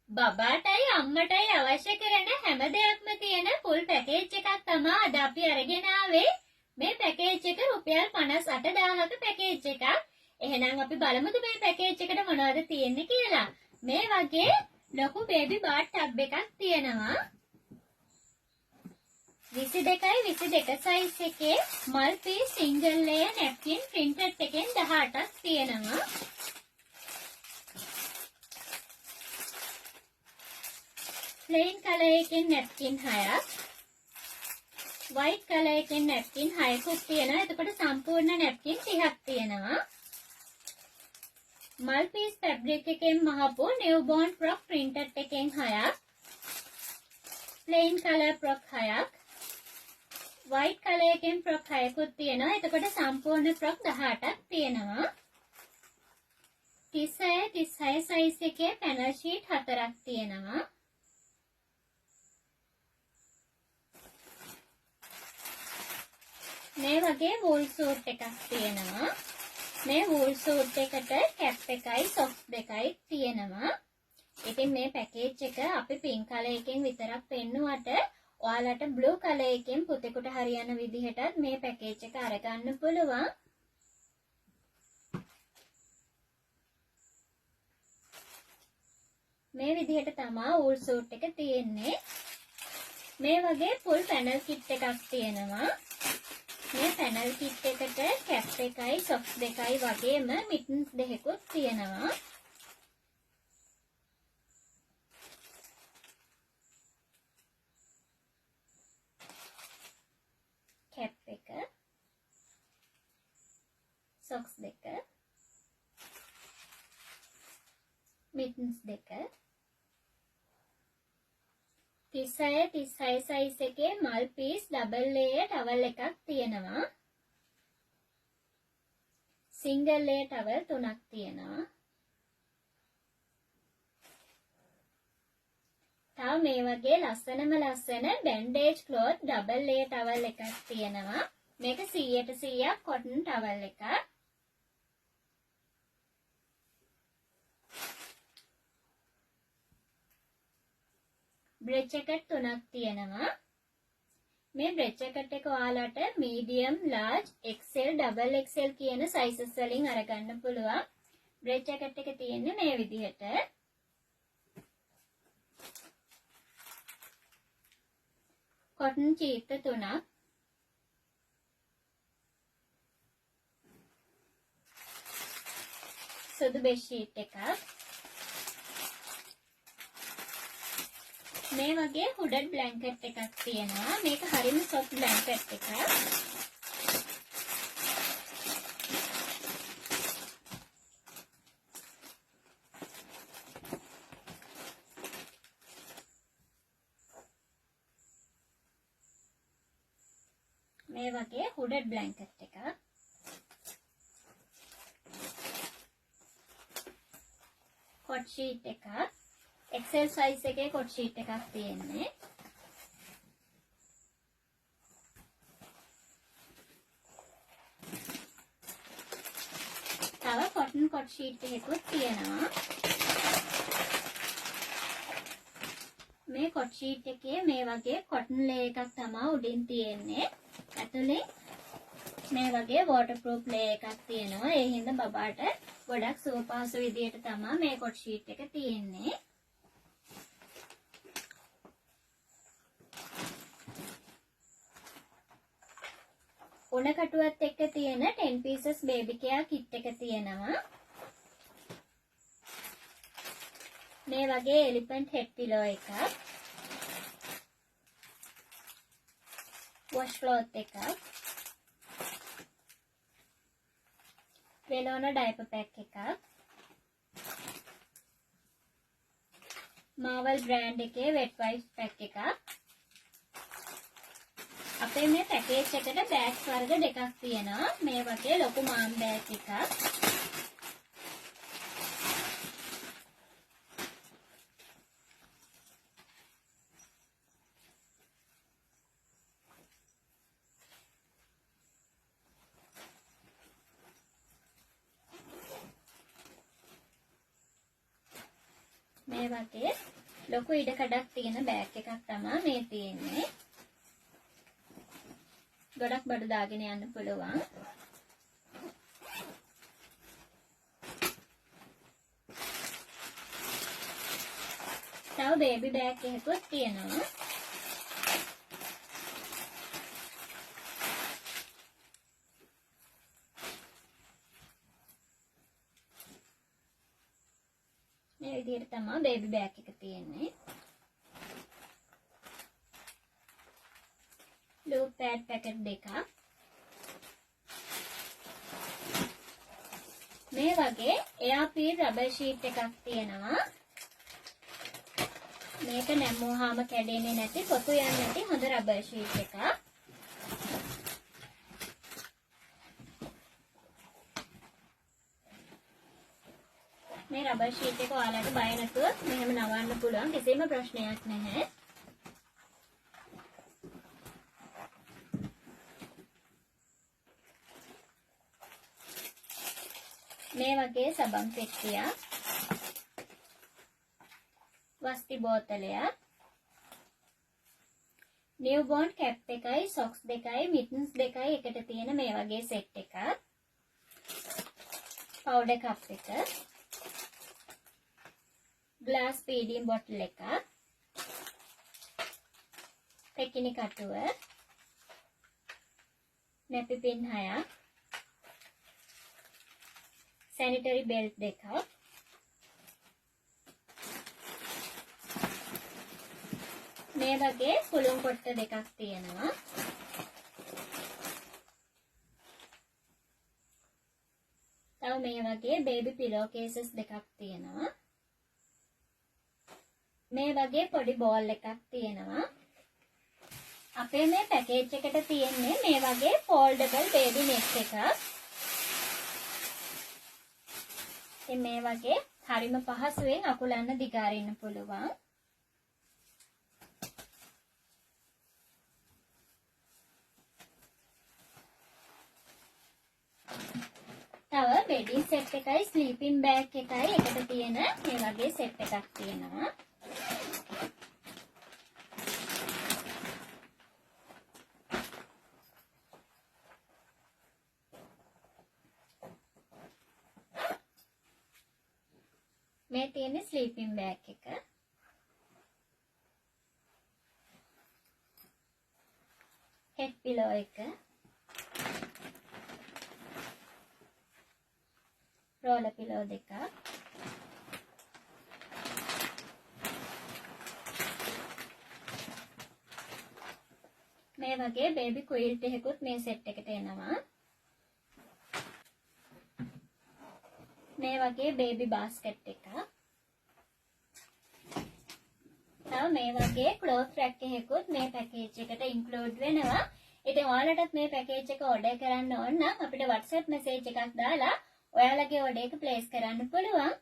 බබාටයි අම්මටයි අවශ්‍ය කරන හැම දෙයක්ම තියෙන ෆුල් පැකේජ් එකක් තමයි අද අපි අරගෙන ආවේ. මේ පැකේජ් එක රුපියල් 58000ක පැකේජ් එකක්. එහෙනම් අපි බලමුද මේ පැකේජ් එකට මොනවද තියෙන්නේ කියලා. මේ වගේ ලොකු බේබි බාත් ටබ් එකක් තියෙනවා. 22යි 22 සයිස් එකේ මල්පී සිංගල් ලේයර් නැප්කින් printed එකෙන් 18ක් තියෙනවා. plain color එකෙන් napkin 6ක්, white color එකෙන් napkin 6කුත් තියෙනවා. එතකොට සම්පූර්ණ napkin 30ක් තියෙනවා. multi-piece fabric එකෙන් මහපු newborn frock printed එකෙන් 6ක්, plain color frock 6ක්, white color එකෙන් frock 6කුත් තියෙනවා. එතකොට සම්පූර්ණ frock 18ක් තියෙනවා. 36 size එකේ panel sheet 4ක් තියෙනවා. මේ වගේ wool suit එකක් තියෙනවා. මේ wool suit එකට cap එකයි socks දෙකයි තියෙනවා. ඉතින් මේ පැකේජ් එක අපි pink color එකෙන් විතරක් පෙන්නුවට ඔයාලට blue color එකෙන් පුතේකට හරියන විදිහටත් මේ පැකේජ් එක අරගන්න පුළුවන්. මේ විදිහට තමයි wool suit එක තියෙන්නේ. මේ වගේ full panel kit එකක් තියෙනවා. මේ පැනල් කිට් එකට කැප් එකයි සොක්ස් දෙකයි වගේම මිටන්ස් දෙකකුත් තියෙනවා. කැප් එක, සොක්ස් දෙක, මිටන්ස් දෙක. 36 සයිස් එකේ මල් පීස් ඩබල් ලේයර් ටවල් එකක් තියෙනවා. සිංගල් ලේයර් ටවල් 3ක් තියෙනවා. තව මේ වගේ ලස්සන බැන්ඩේජ් ක්ලොත් ඩබල් ලේයර් ටවල් එකක් තියෙනවා. මේක 100% කොටන් ටවල් එකක්. බ්‍රෙඩ් ජැකට් 3ක් තියෙනවා. මේ බ්‍රෙඩ් ජැකට් එක ඔයාලට medium, large, XL, double XL කියන sizes වලින් අරගන්න පුළුවන්. බ්‍රෙඩ් ජැකට් එක තියෙන්නේ මේ විදිහට. cotton චීත්‍ර 3ක්. සුදු බෙඩ්ෂීට් එකක්. මේ වගේ හුඩඩ් බ්ලැන්කට් එකක් තියෙනවා. මේක හරිම සොෆ්ට් බ්ලැන්කට් එකක්. මේ වගේ හුඩඩ් බ්ලැන්කට් එකක්. කොට් ෂීට් එකක්. XL size එකේ කොට් ෂීට් එකක් තියෙන්නේ. තව cotton කොට් ෂීට් එකකුත් තියෙනවා. මේ කොට් ෂීට් එකේ මේ වගේ cotton layer එකක් තමයි උඩින් තියෙන්නේ. ඇතුලේ මේ වගේ waterproof layer එකක් තියෙනවා. ඒ හින්දා බබාට ගොඩක් සුවපහසු විදියට තමයි මේ කොට් ෂීට් එක තියෙන්නේ. උණ කටුවත් එක්ක තියෙන 10 pieces baby care kit එක තියෙනවා. මේ වගේ elephant head pillow එකක්. washcloth එකක්. Velona diaper pack එකක්. Marvel brand එකේ wet wipes pack එකක්. අපේ මේ පැකේජ් එකට බෑග්ස් වර්ග දෙකක් තියෙනවා. මේ වගේ ලොකු මාම් බෑග් එකක්. මේ මේ වගේ ලොකු ඉඩ කඩක් තියෙන බෑග් එකක් තමයි මේ තියෙන්නේ. ගොඩක් බඩු දාගෙන යන්න පුළුවන්. තව බේබි බෑග් එකකුත් තියෙනවා. මේ විදිහට තමයි බේබි බෑග් එක තියෙන්නේ. ලූප් පැඩ් පැකට් දෙකක්. මේ වගේ එයාපීල් රබර් ෂීට් එකක් තියෙනවා. මේක නැමුවාම කැඩෙන්නේ නැති පොතු යන්නේ නැති හොඳ රබර් ෂීට් එකක්. මේ රබර් ෂීට් එක ඔයාලට බය නැතුව මෙහෙම නවන්න පුළුවන්. කිසිම ප්‍රශ්නයක් නැහැ. මේ වගේ සබන් පෙට්ටියක්, වස්ති බෝතලයක්, නිව්බෝර්න් කැප් එකයි සොක්ස් දෙකයි මිටන්ස් දෙකයි එකට තියෙන මේ වගේ සෙට් එකක්, පවුඩර් කප් එක, ග්ලාස් ෆීඩින් බොටල් එකක්, පෙකිනි කටුව, නැපි පින් 6ක්, සැනිටරි බෙල්ට් දෙකක්, මේ වගේ පුළුන් කොට්ට දෙකක් තියෙනවා. තව මේ වගේ බේබි පිලෝ කේසස් දෙකක් තියෙනවා. මේ වගේ පොඩි බෝල් එකක් තියෙනවා. අපේ මේ පැකේජ් එකට තියෙන්නේ මේ වගේ ෆෝල්ඩබල් බේබි නෙට් එකක්. මේ වගේ හරිම පහසුවෙන් අකුලන්න දිගාරින්න පුළුවන්. තව බෙඩින් සෙට් එකයි ස්ලීපින් බෑග් එකයි එකට තියෙන මේ වගේ සෙට් එකක් තියෙනවා. මේ තියෙන්නේ ස්ලීපින් බෑග් එක. හෙඩ් පිලෝ එක. රෝලර් පිලෝ දෙකක්. මේ වගේ බේබි ක්විල්ට් එකකුත් මේ සෙට් එකට එනවා. මේ වගේ බේබි බාස්කට් එකක්. තව මේ වගේ ක්ලෝත් රැක් එකකුත් මේ පැකේජ් එකට ඉන්ක්ලූඩ් වෙනවා. ඉතින් ඔයාලටත් මේ පැකේජ් එක ඕඩර් කරන්න ඕන නම් අපිට WhatsApp මැසේජ් එකක් දාලා ඔයාලගේ ඕඩර් එක ප්ලේස් කරන්න පුළුවන්.